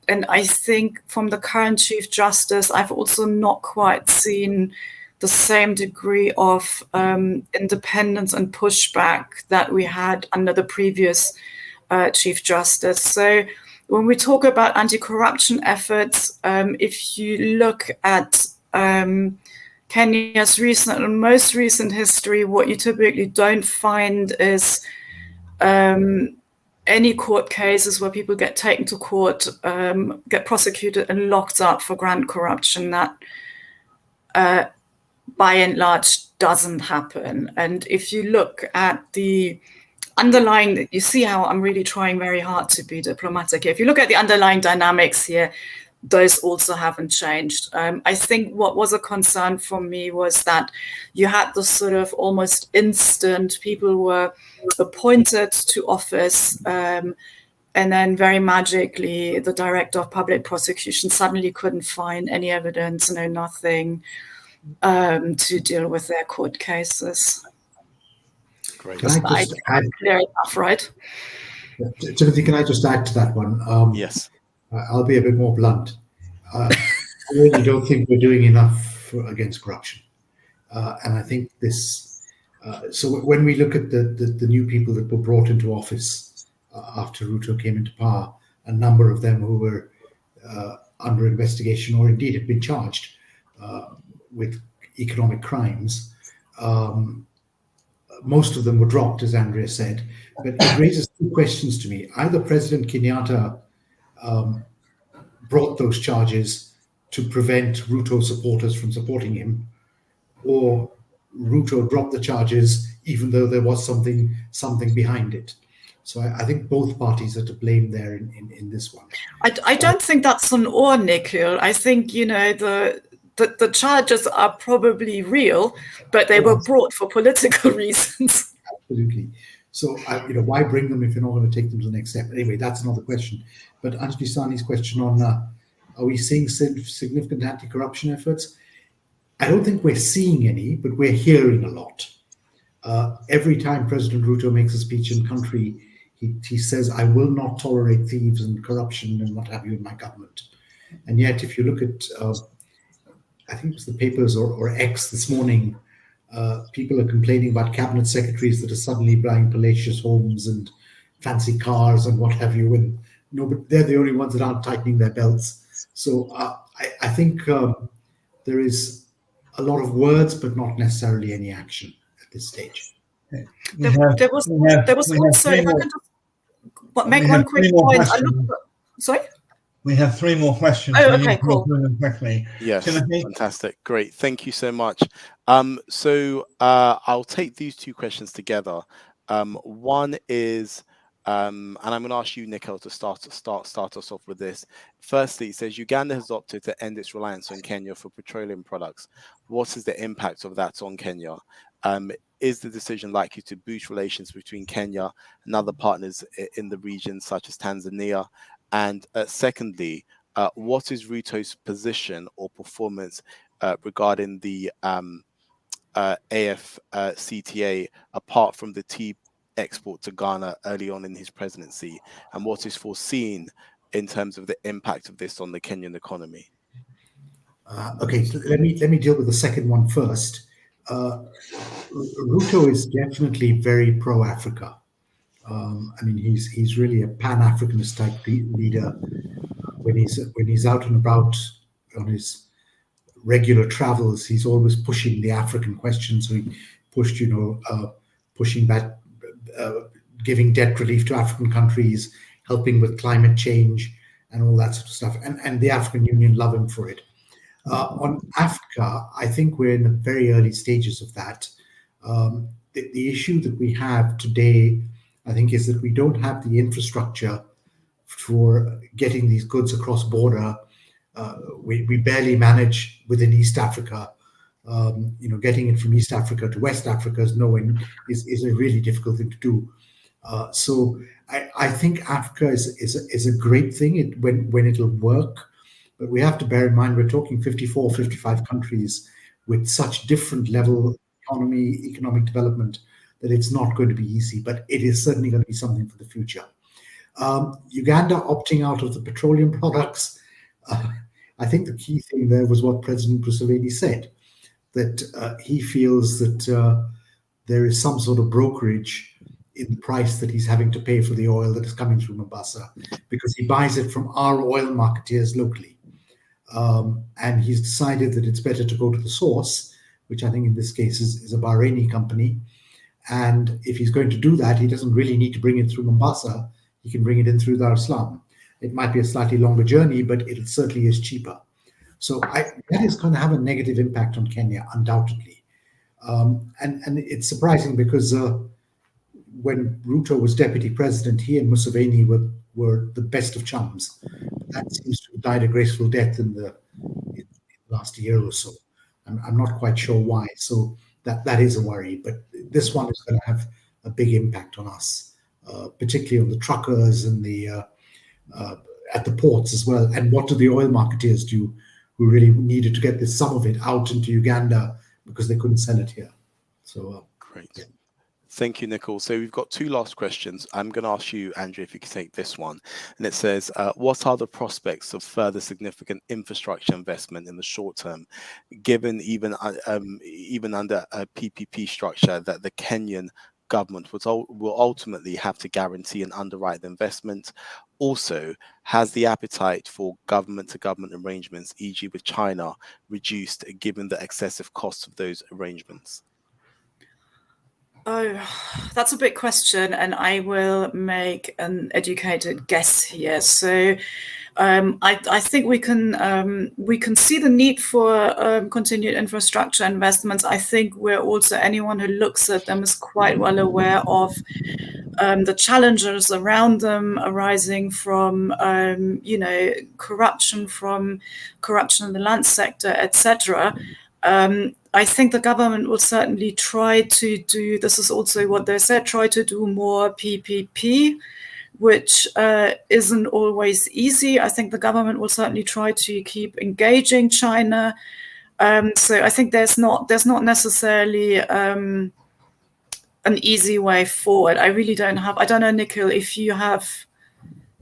And I think from the current Chief Justice, I've also not quite seen the same degree of independence and pushback that we had under the previous Chief Justice. So when we talk about anti-corruption efforts, if you look at Kenya's most recent history, what you typically don't find is any court cases where people get taken to court, get prosecuted and locked up for grand corruption. That by and large doesn't happen. And if you look at the underlying, you see how I'm really trying very hard to be diplomatic here. If you look at the underlying dynamics here, those also haven't changed. I think what was a concern for me was that you had this sort of almost instant, people were appointed to office, and then very magically the director of public prosecution suddenly couldn't find any evidence, nothing to deal with their court cases. Great. Can I just add? Clear enough, right? Timothy, can I just add to that one? Yes. I'll be a bit more blunt. I really don't think we're doing enough against corruption. And I think this, so when we look at the new people that were brought into office after Ruto came into power, a number of them who were under investigation or indeed have been charged with economic crimes, most of them were dropped, as Andrea said. But it raises two questions to me. Either President Kenyatta brought those charges to prevent Ruto supporters from supporting him, or Ruto dropped the charges even though there was something behind it. So I think both parties are to blame there in this one. I don't think that's an or, Nikhil. I think, the charges are probably real, but they were brought for political reasons. Absolutely. So, why bring them if you're not going to take them to the next step? Anyway, that's another question. But Anjali Sani's question on, are we seeing significant anti-corruption efforts? I don't think we're seeing any, but we're hearing a lot. Every time President Ruto makes a speech in country, he says, I will not tolerate thieves and corruption and what have you in my government. And yet, if you look at, I think it was the papers or X this morning, people are complaining about cabinet secretaries that are suddenly buying palatial homes and fancy cars and what have you. And but they're the only ones that aren't tightening their belts. So I think there is a lot of words, but not necessarily any action at this stage. There was also, if I can just make one quick point. Sorry? We have three more questions. Oh, okay, cool. Quickly. Yes, Timothy? Fantastic. Great. Thank you so much. So I'll take these two questions together. One is, and I'm going to ask you, Nikhil, to start us off with this. Firstly, it says Uganda has opted to end its reliance on Kenya for petroleum products. What is the impact of that on Kenya? Is the decision likely to boost relations between Kenya and other partners in the region, such as Tanzania? And secondly, what is Ruto's position or performance regarding the AfCFTA apart from the tea export to Ghana early on in his presidency? And what is foreseen in terms of the impact of this on the Kenyan economy? Okay, so let me deal with the second one first. Ruto is definitely very pro-Africa. I mean, he's really a Pan-Africanist type leader. When he's out and about on his regular travels, he's always pushing the African question. So he pushed, pushing back, giving debt relief to African countries, helping with climate change, and all that sort of stuff. And the African Union love him for it. On Africa, I think we're in the very early stages of that. The issue that we have today, I think, is that we don't have the infrastructure for getting these goods across border. We barely manage within East Africa. Getting it from East Africa to West Africa is a really difficult thing to do. So I think Africa is a great thing when it'll work. But we have to bear in mind we're talking 54, 55 countries with such different level of economic development that it's not going to be easy, but it is certainly going to be something for the future. Uganda opting out of the petroleum products. I think the key thing there was what President Museveni said, that he feels that there is some sort of brokerage in the price that he's having to pay for the oil that is coming through Mombasa, because he buys it from our oil marketeers locally. And he's decided that it's better to go to the source, which I think in this case is a Bahraini company. And if he's going to do that, he doesn't really need to bring it through Mombasa. He can bring it in through Dar es Salaam. It might be a slightly longer journey, but it certainly is cheaper. So that is going to have a negative impact on Kenya, undoubtedly. And it's surprising because when Ruto was deputy president, he and Museveni were the best of chums. That seems to have died a graceful death in the last year or so. I'm not quite sure why. So that is a worry. But this one is going to have a big impact on us, particularly on the truckers and the at the ports as well. And what do the oil marketeers do, who really needed to get some of it out into Uganda because they couldn't sell it here? So great. Yeah. Thank you, Nikhil. So we've got two last questions. I'm going to ask you, Andrea, if you could take this one. And it says, what are the prospects of further significant infrastructure investment in the short term, given even under a PPP structure that the Kenyan government will ultimately have to guarantee and underwrite the investment? Also, has the appetite for government-to-government arrangements, e.g. with China, reduced given the excessive costs of those arrangements? Oh, that's a big question, and I will make an educated guess here. So I think we can see the need for continued infrastructure investments. I think anyone who looks at them is quite well aware of the challenges around them arising from corruption in the land sector, etc. I think the government will certainly try to do, this is also what they said, try to do more PPP, which isn't always easy. I think the government will certainly try to keep engaging China. So I think there's not necessarily an easy way forward. I don't know, Nikhil, if you have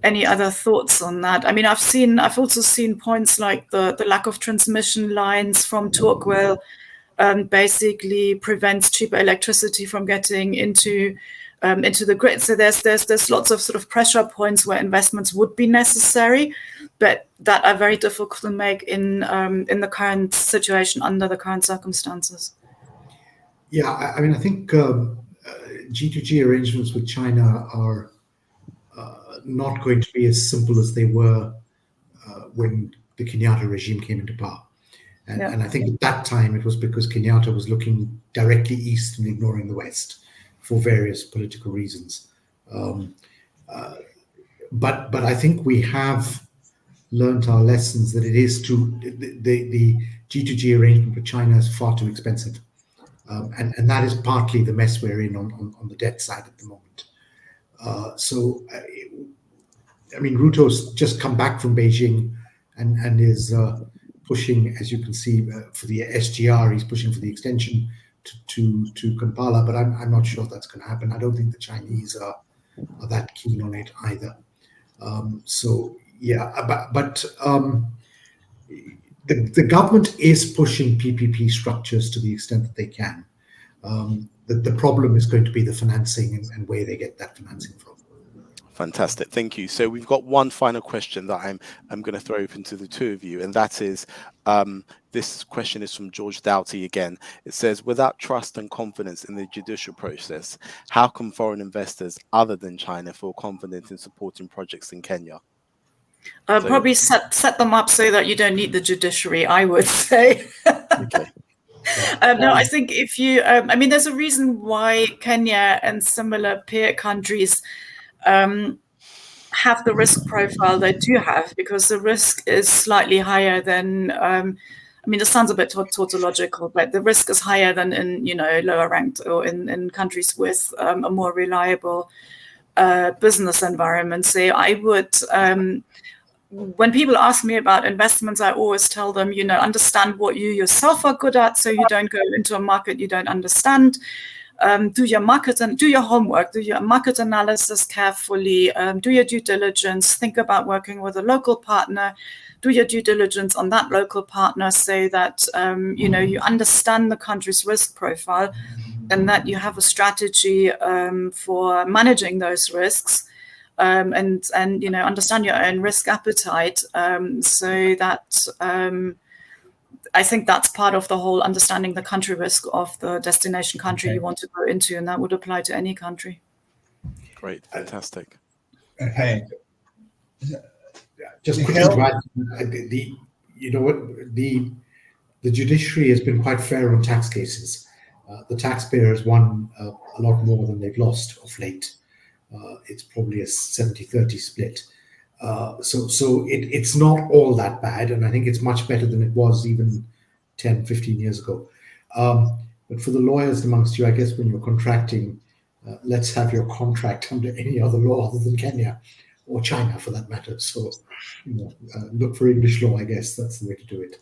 any other thoughts on that. I mean, I've also seen points like the lack of transmission lines from Torquay basically prevents cheaper electricity from getting into the grid. So there's lots of sort of pressure points where investments would be necessary, but that are very difficult to make in the current situation under the current circumstances. Yeah, I mean, I think G2G arrangements with China are not going to be as simple as they were when the Kenyatta regime came into power. And I think at that time it was because Kenyatta was looking directly east and ignoring the west for various political reasons. But I think we have learned our lessons that the G2G arrangement with China is far too expensive. And that is partly the mess we're in on the debt side at the moment. I mean, Ruto's just come back from Beijing and is pushing, as you can see, for the SGR. He's pushing for the extension to Kampala, but I'm not sure that's going to happen. I don't think the Chinese are that keen on it either. The government is pushing PPP structures to the extent that they can. The problem is going to be the financing and where they get that financing from. Fantastic, thank you. So we've got one final question that I'm going to throw open to the two of you, and that is, this question is from George Doughty again. It says, without trust and confidence in the judicial process, how can foreign investors other than China feel confident in supporting projects in Kenya? Probably set them up so that you don't need the judiciary, I would say. Okay. No, I think if you, there's a reason why Kenya and similar peer countries have the risk profile they do have, because the risk is slightly higher than, this sounds a bit tautological, but the risk is higher than in, lower ranked or in countries with a more reliable business environment. So I would, when people ask me about investments, I always tell them, understand what you yourself are good at, so you don't go into a market you don't understand. do your market and do your homework, do your market analysis carefully, do your due diligence, think about working with a local partner, do your due diligence on that local partner so that you understand the country's risk profile and that you have a strategy for managing those risks. And understand your own risk appetite, so that I think that's part of the whole understanding the country risk of the destination country you want to go into, and that would apply to any country. Great, fantastic. Okay. Just quickly to add, the judiciary has been quite fair on tax cases. The taxpayer has won a lot more than they've lost of late. It's probably a 70-30 split. So it's not all that bad, and I think it's much better than it was even 10, 15 years ago. But for the lawyers amongst you, I guess when you're contracting, let's have your contract under any other law other than Kenya or China for that matter. So look for English law, I guess that's the way to do it.